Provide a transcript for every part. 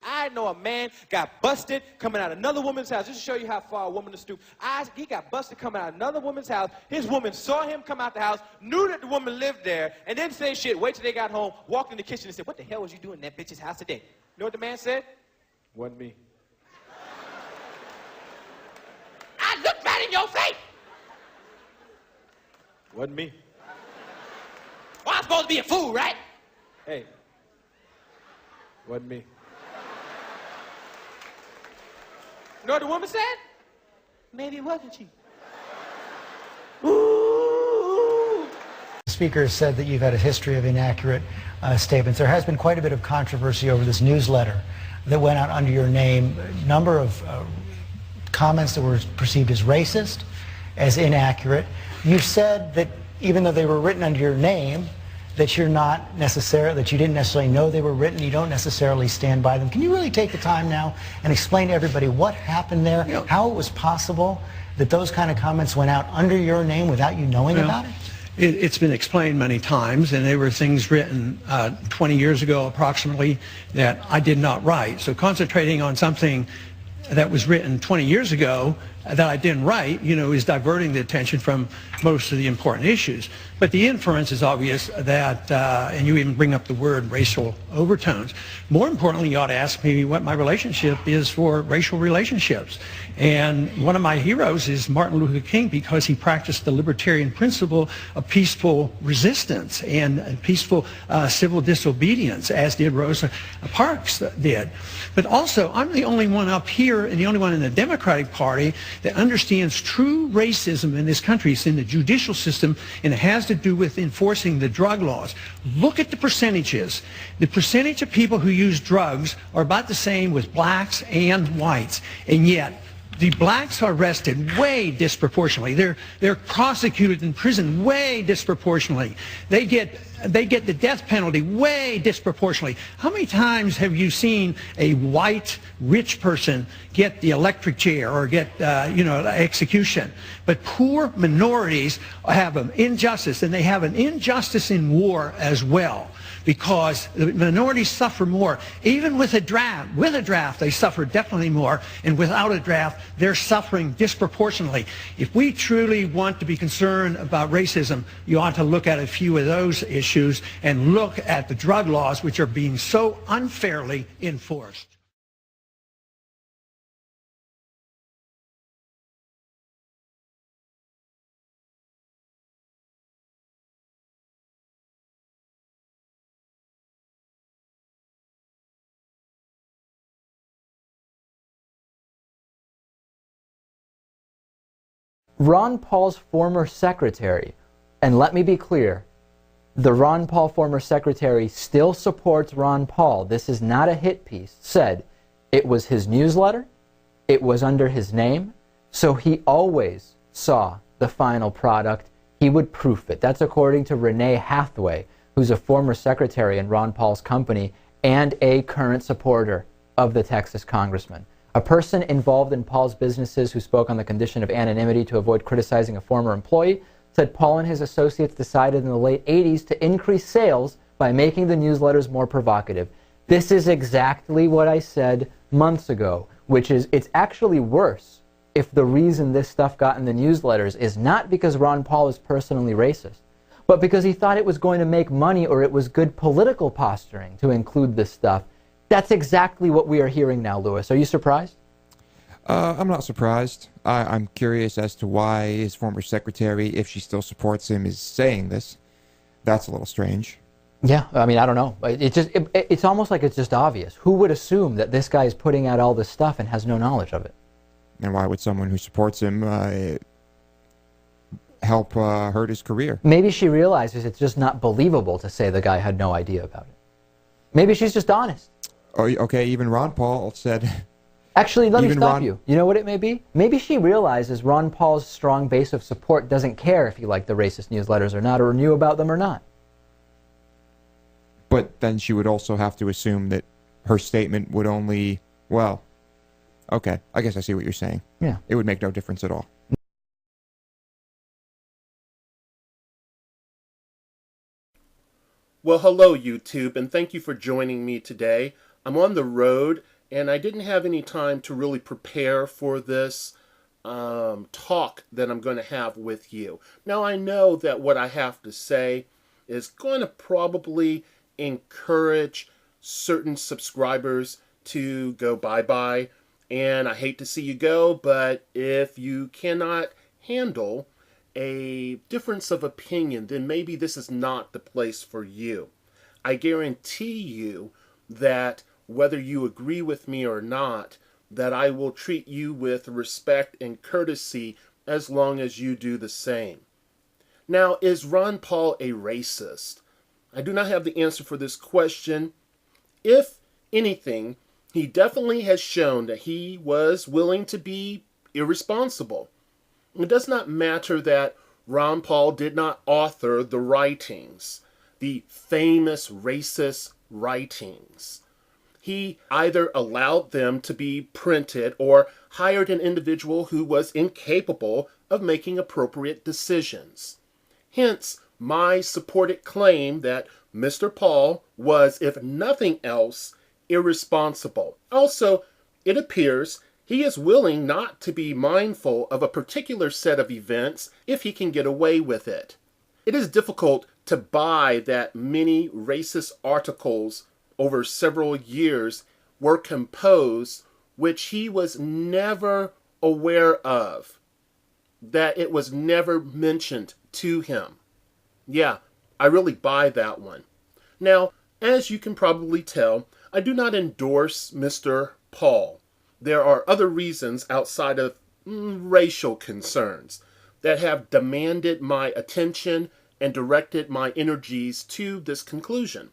I know a man got busted coming out of another woman's house. Just to show you how far a woman is stoop. He got busted coming out of another woman's house. His woman saw him come out the house, knew that the woman lived there, and didn't say shit. Wait till they got home, walked in the kitchen and said, what the hell was you doing in that bitch's house today? You know what the man said? Wasn't me. I looked right in your face. Wasn't me. Well, I'm supposed to be a fool, right? Hey. Wasn't me. You know what the woman said? Maybe it wasn't you. Ooh. The speaker has said that you've had a history of inaccurate statements. There has been quite a bit of controversy over this newsletter that went out under your name. A number of comments that were perceived as racist, as inaccurate. You said that even though they were written under your name, that you're not necessarily, that you didn't necessarily know they were written, you don't necessarily stand by them. Can you really take the time now and explain to everybody what happened there, how it was possible that those kind of comments went out under your name without you knowing about it? It's been explained many times, and there were things written 20 years ago approximately that I did not write. So concentrating on something that was written 20 years ago that I didn't write, is diverting the attention from most of the important issues. But the inference is obvious that, and you even bring up the word racial overtones. More importantly, you ought to ask me what my relationship is for racial relationships. And one of my heroes is Martin Luther King, because he practiced the libertarian principle of peaceful resistance and peaceful civil disobedience, as did Rosa Parks did. But also, I'm the only one up here and the only one in the Democratic Party that understands true racism in this country. It's in the judicial system, and it has to do with enforcing the drug laws. Look at the percentages. The percentage of people who use drugs are about the same with blacks and whites, and yet the blacks are arrested way disproportionately. They're prosecuted in prison way disproportionately. They get the death penalty way disproportionately. How many times have you seen a white rich person get the electric chair or get execution? But poor minorities have an injustice, and they have an injustice in war as well, because the minorities suffer more. Even with a draft, they suffer definitely more, and without a draft, they're suffering disproportionately. If we truly want to be concerned about racism, you ought to look at a few of those issues and look at the drug laws, which are being so unfairly enforced. Ron Paul's former secretary, and let me be clear, the Ron Paul former secretary still supports Ron Paul. This is not a hit piece. Said it was his newsletter, it was under his name, so he always saw the final product. He would proof it. That's according to Renee Hathaway, who's a former secretary in Ron Paul's company and a current supporter of the Texas congressman. A person involved in Paul's businesses who spoke on the condition of anonymity to avoid criticizing a former employee said Paul and his associates decided in the late 80s to increase sales by making the newsletters more provocative. This is exactly what I said months ago, which is it's actually worse if the reason this stuff got in the newsletters is not because Ron Paul is personally racist, but because he thought it was going to make money or it was good political posturing to include this stuff. That's exactly what we are hearing now, Lewis. Are you surprised? I'm not surprised. I'm curious as to why his former secretary, if she still supports him, is saying this. That's a little strange. Yeah, I mean, I don't know. It's almost like it's just obvious. Who would assume that this guy is putting out all this stuff and has no knowledge of it? And why would someone who supports him help hurt his career? Maybe she realizes it's just not believable to say the guy had no idea about it. Maybe she's just honest. Oh, okay, even Ron Paul said... Actually, let me stop you. You know what it may be? Maybe she realizes Ron Paul's strong base of support doesn't care if he liked the racist newsletters or not, or knew about them or not. But then she would also have to assume that her statement would only... Well, okay, I guess I see what you're saying. Yeah. It would make no difference at all. Well, hello, YouTube, and thank you for joining me today. I'm on the road, and I didn't have any time to really prepare for this talk that I'm going to have with you. Now, I know that what I have to say is going to probably encourage certain subscribers to go bye-bye, and I hate to see you go, but if you cannot handle a difference of opinion, then maybe this is not the place for you. I guarantee you that whether you agree with me or not, that I will treat you with respect and courtesy as long as you do the same. Now, is Ron Paul a racist? I do not have the answer for this question. If anything, he definitely has shown that he was willing to be irresponsible. It does not matter that Ron Paul did not author the writings, the famous racist writings. He either allowed them to be printed or hired an individual who was incapable of making appropriate decisions. Hence, my supported claim that Mr. Paul was, if nothing else, irresponsible. Also, it appears he is willing not to be mindful of a particular set of events if he can get away with it. It is difficult to buy that many racist articles over several years were composed which he was never aware of, that it was never mentioned to him. Yeah, I really buy that one. Now, as you can probably tell, I do not endorse Mr. Paul. There are other reasons outside of racial concerns that have demanded my attention and directed my energies to this conclusion.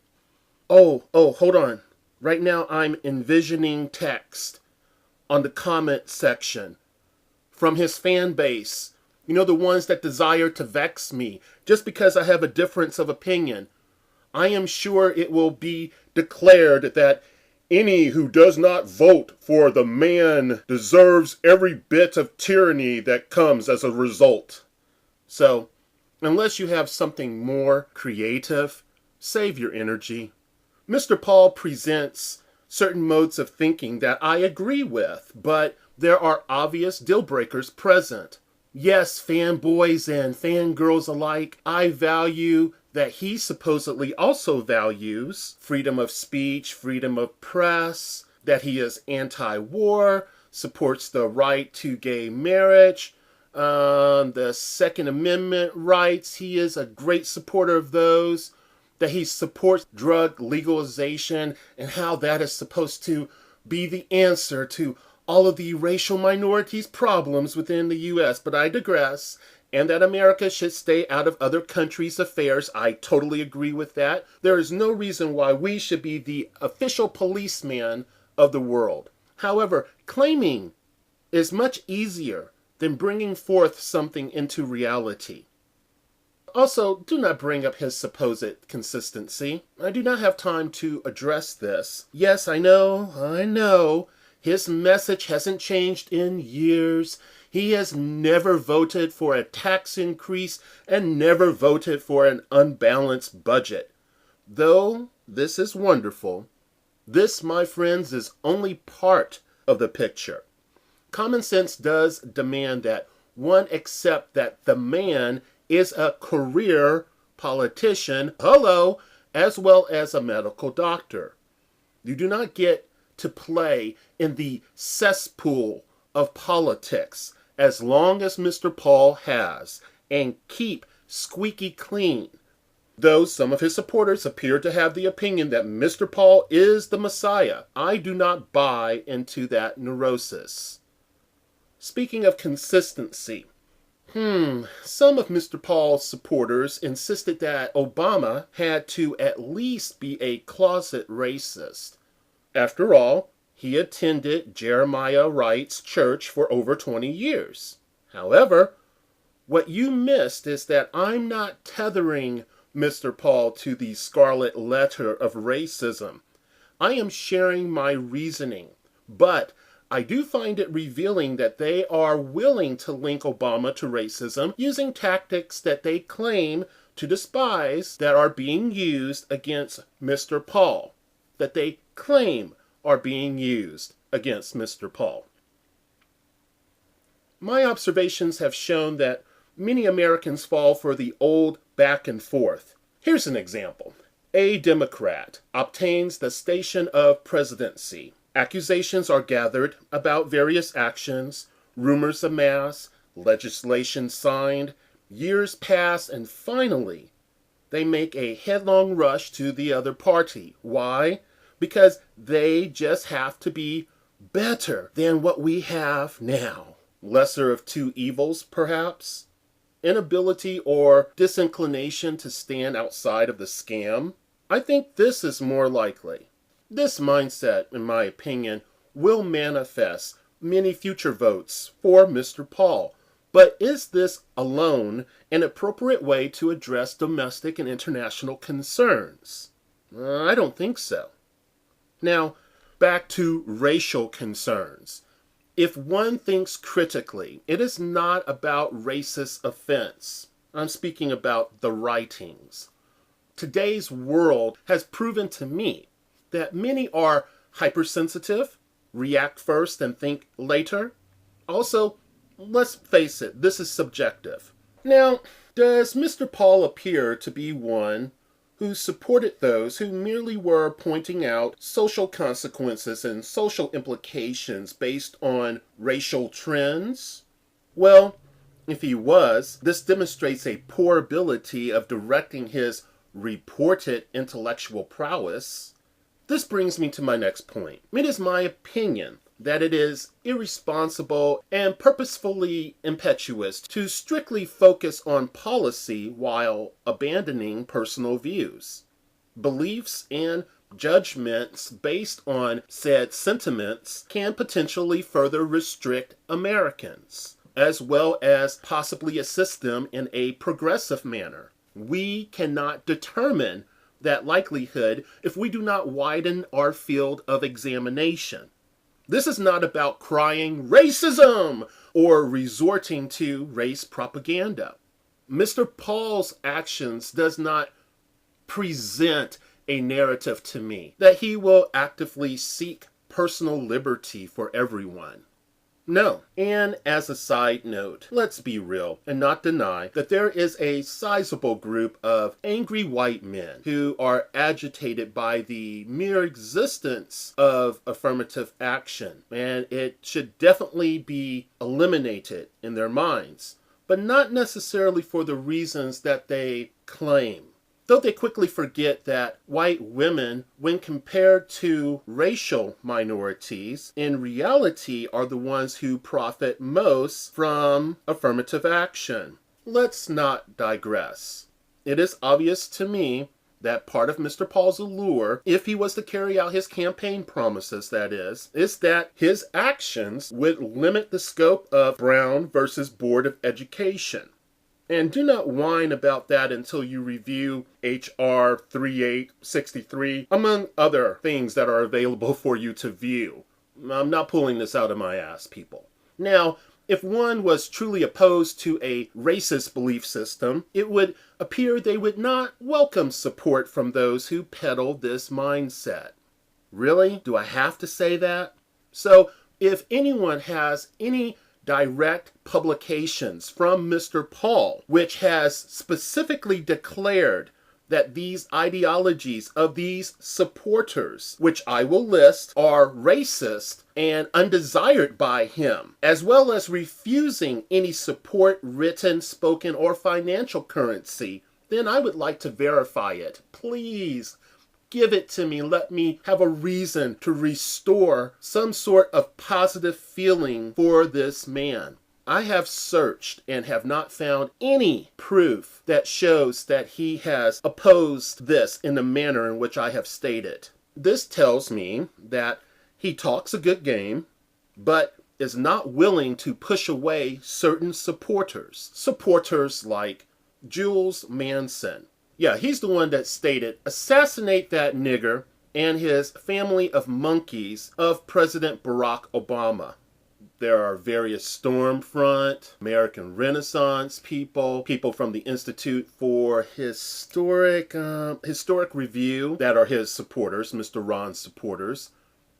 Oh, hold on. Right now I'm envisioning text on the comment section from his fan base. You know, the ones that desire to vex me just because I have a difference of opinion. I am sure it will be declared that any who does not vote for the man deserves every bit of tyranny that comes as a result. So, unless you have something more creative, save your energy. Mr. Paul presents certain modes of thinking that I agree with, but there are obvious deal breakers present. Yes, fanboys and fangirls alike, I value that he supposedly also values freedom of speech, freedom of press, that he is anti-war, supports the right to gay marriage, the Second Amendment rights, he is a great supporter of those, that he supports drug legalization and how that is supposed to be the answer to all of the racial minorities' problems within the U.S., but I digress, and that America should stay out of other countries' affairs. I totally agree with that. There is no reason why we should be the official policeman of the world. However, claiming is much easier than bringing forth something into reality. Also, do not bring up his supposed consistency. I do not have time to address this. Yes, I know. His message hasn't changed in years. He has never voted for a tax increase and never voted for an unbalanced budget. Though this is wonderful, this, my friends, is only part of the picture. Common sense does demand that one accept that the man is a career politician, as well as a medical doctor. You do not get to play in the cesspool of politics as long as Mr. Paul has, and keep squeaky clean. Though some of his supporters appear to have the opinion that Mr. Paul is the Messiah, I do not buy into that neurosis. Speaking of consistency, some of Mr. Paul's supporters insisted that Obama had to at least be a closet racist. After all, he attended Jeremiah Wright's church for over 20 years. However, what you missed is that I'm not tethering Mr. Paul to the scarlet letter of racism. I am sharing my reasoning, but I do find it revealing that they are willing to link Obama to racism using tactics that they claim to despise that are being used against Mr. Paul, that they claim are being used against Mr. Paul. My observations have shown that many Americans fall for the old back and forth. Here's an example. A Democrat obtains the station of presidency. Accusations are gathered about various actions, rumors amass, legislation signed, years pass, and finally, they make a headlong rush to the other party. Why? Because they just have to be better than what we have now. Lesser of two evils, perhaps? Inability or disinclination to stand outside of the scam? I think this is more likely. This mindset, in my opinion, will manifest many future votes for Mr. Paul. But is this alone an appropriate way to address domestic and international concerns? I don't think so. Now, back to racial concerns. If one thinks critically, it is not about racist offense. I'm speaking about the writings. Today's world has proven to me that many are hypersensitive, react first and think later. Also, let's face it, this is subjective. Now, does Mr. Paul appear to be one who supported those who merely were pointing out social consequences and social implications based on racial trends? Well, if he was, this demonstrates a poor ability of directing his reported intellectual prowess. This brings me to my next point. It is my opinion that it is irresponsible and purposefully impetuous to strictly focus on policy while abandoning personal views. Beliefs and judgments based on said sentiments can potentially further restrict Americans, as well as possibly assist them in a progressive manner. We cannot determine that likelihood if we do not widen our field of examination. This is not about crying racism or resorting to race propaganda. Mr. Paul's actions does not present a narrative to me that he will actively seek personal liberty for everyone. No. And as a side note, let's be real and not deny that there is a sizable group of angry white men who are agitated by the mere existence of affirmative action, and it should definitely be eliminated in their minds, but not necessarily for the reasons that they claim. Though they quickly forget that white women, when compared to racial minorities, in reality are the ones who profit most from affirmative action. Let's not digress. It is obvious to me that part of Mr. Paul's allure, if he was to carry out his campaign promises, that is that his actions would limit the scope of Brown versus Board of Education. And do not whine about that until you review H.R. 3863, among other things that are available for you to view. I'm not pulling this out of my ass, people. Now, if one was truly opposed to a racist belief system, it would appear they would not welcome support from those who peddle this mindset. Really? Do I have to say that? So, if anyone has any direct publications from Mr. Paul, which has specifically declared that these ideologies of these supporters, which I will list, are racist and undesired by him, as well as refusing any support, written, spoken, or financial currency, then I would like to verify it. Please give it to me. Let me have a reason to restore some sort of positive feeling for this man. I have searched and have not found any proof that shows that he has opposed this in the manner in which I have stated. This tells me that he talks a good game, but is not willing to push away certain supporters. Supporters like Jules Manson. Yeah, he's the one that stated, "Assassinate that nigger and his family of monkeys of President Barack Obama." There are various Stormfront, American Renaissance people from the Institute for Historic Review that are his supporters, Mr. Ron's supporters.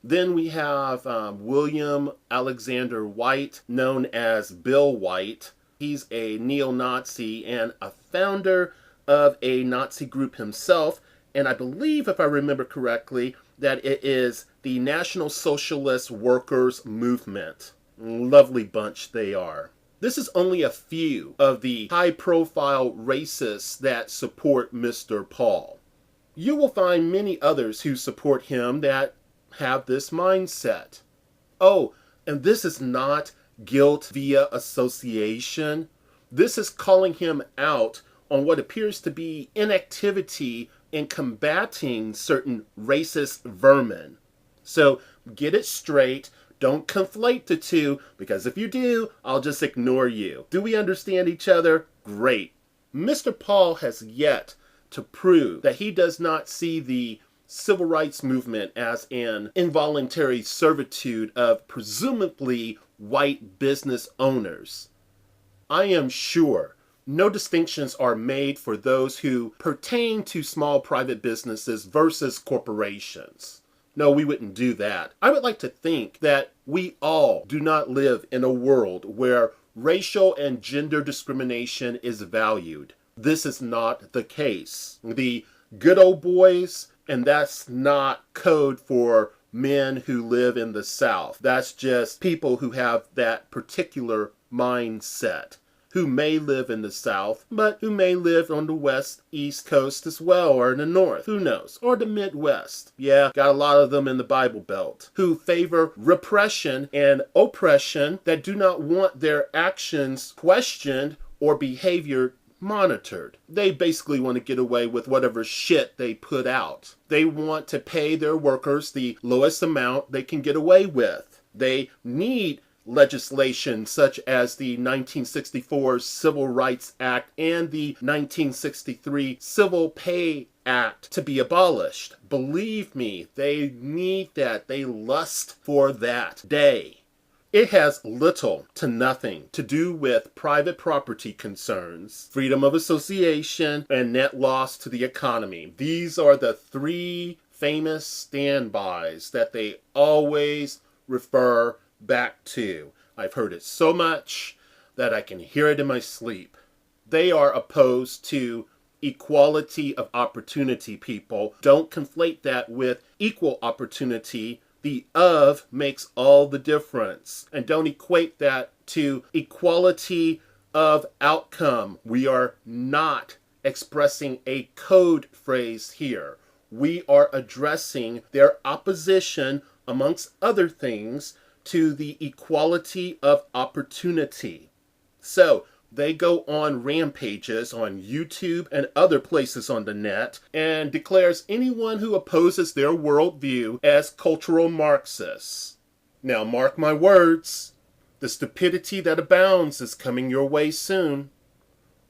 Then we have William Alexander White, known as Bill White. He's a neo-Nazi and a founder of a Nazi group himself. And I believe, if I remember correctly, that it is the National Socialist Workers Movement. Lovely bunch they are. This is only a few of the high-profile racists that support Mr. Paul. You will find many others who support him that have this mindset. Oh, and this is not guilt via association. This is calling him out on what appears to be inactivity in combating certain racist vermin. So get it straight. Don't conflate the two, because if you do, I'll just ignore you. Do we understand each other? Great. Mr. Paul has yet to prove that he does not see the civil rights movement as an involuntary servitude of presumably white business owners. I am sure no distinctions are made for those who pertain to small private businesses versus corporations. No, we wouldn't do that. I would like to think that we all do not live in a world where racial and gender discrimination is valued. This is not the case. The good old boys, and that's not code for men who live in the South. That's just people who have that particular mindset, who may live in the South, but who may live on the West, East Coast as well, or in the North, who knows, or the Midwest. Yeah, got a lot of them in the Bible Belt, who favor repression and oppression, that do not want their actions questioned or behavior monitored. They basically want to get away with whatever shit they put out. They want to pay their workers the lowest amount they can get away with. They need legislation such as the 1964 Civil Rights Act and the 1963 Civil Pay Act to be abolished. Believe me, they need that. They lust for that day. It has little to nothing to do with private property concerns, freedom of association, and net loss to the economy. These are the three famous standbys that they always refer back to. I've heard it so much that I can hear it in my sleep. They are opposed to equality of opportunity, people. Don't conflate that with equal opportunity. The of makes all the difference. And don't equate that to equality of outcome. We are not expressing a code phrase here. We are addressing their opposition, amongst other things, to the equality of opportunity. So they go on rampages on YouTube and other places on the net and declares anyone who opposes their worldview as cultural Marxists. Now mark my words, the stupidity that abounds is coming your way soon.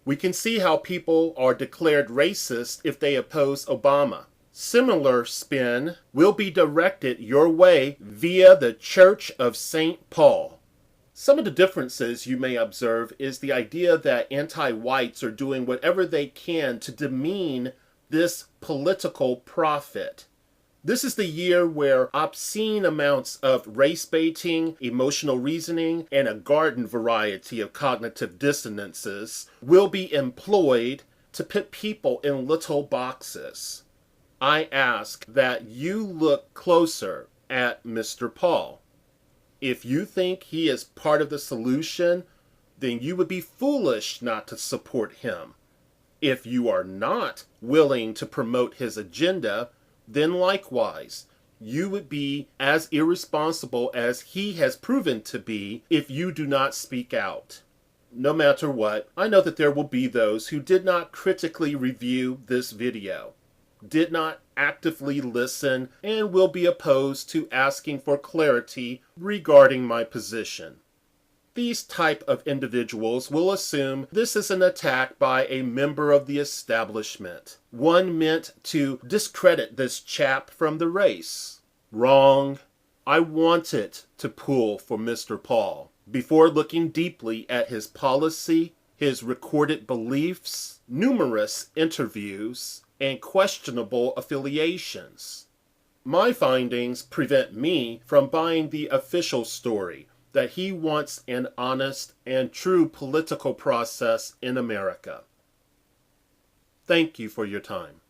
We can see how people are declared racist if they oppose Obama. Similar spin will be directed your way via the Church of St. Paul. Some of the differences you may observe is the idea that anti-whites are doing whatever they can to demean this political prophet. This is the year where obscene amounts of race baiting, emotional reasoning, and a garden variety of cognitive dissonances will be employed to put people in little boxes. I ask that you look closer at Mr. Paul. If you think he is part of the solution, then you would be foolish not to support him. If you are not willing to promote his agenda, then likewise, you would be as irresponsible as he has proven to be if you do not speak out. No matter what, I know that there will be those who did not critically review this video, did not actively listen, and will be opposed to asking for clarity regarding my position. These type of individuals will assume this is an attack by a member of the establishment, one meant to discredit this chap from the race. Wrong. I wanted to pull for Mr. Paul before looking deeply at his policy, his recorded beliefs, numerous interviews, and questionable affiliations. My findings prevent me from buying the official story that he wants an honest and true political process in America. Thank you for your time.